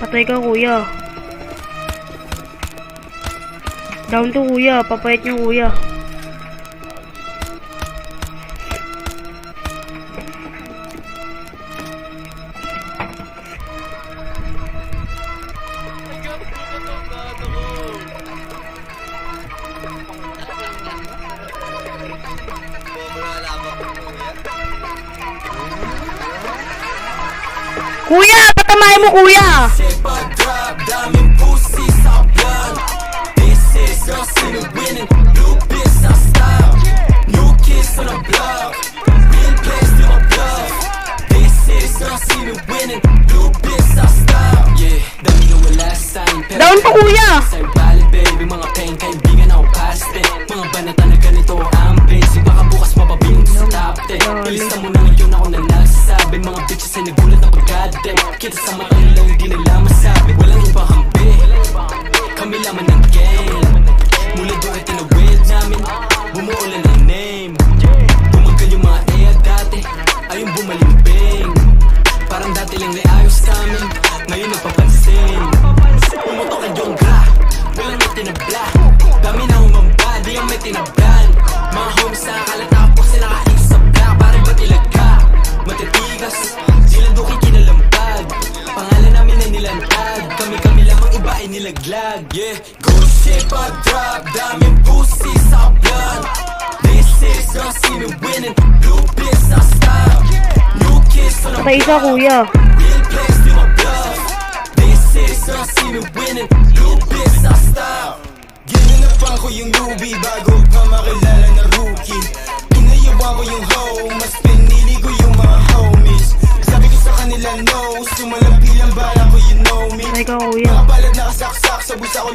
Patay ka, kuya. Down to, kuya. Papayat niyo, kuya. Kuya, patamahin mo, kuya. Down po, kuya. Mga pain, kaibigan ako paste. Mga banata na ganito ang basic. Baka bukas mapabilang sa top 10. Ilista mo na ngayon ako na nagsasabi. Mga bitches ay nagulat na pagkadem. Kita sa mata nila hindi nila masabi. Walang ibang hambi, kami laman ng game. Mula doon ay tinawid namin, bumuulan ng name. Bumagal yung mga ea dati, ayun bumalimbing. Parang dati lang ayos sa amin, ngayon nagpapansin. Pumutok ang jongga, walang natinabla. Dami na umamba, di ang may tinablan. Mga homies na akalat ako sila kain sa black. Parang ba't ilaga, matitigas, silang duki kinalampag. Pangalan namin ay nilantad, kami lamang iba ay nilaglag. Yeah, good shit pag drop, daming pussy sa blood. This is don't see me winning, blue bliss sa style. New kids on the Patay ka, kuya. real place to my bluff. This is don't see me winning, blue bliss sa style. Ginanapan ko yung newbie bago pa makilala na rookie. Inayawan ko yung hoe, mas pinili ko yung mga homies. Sabi ko sa kanila no, sumalampi lang bala ko you know me. Patay ka, kuya. Mga balad nakasaksak sa busa ko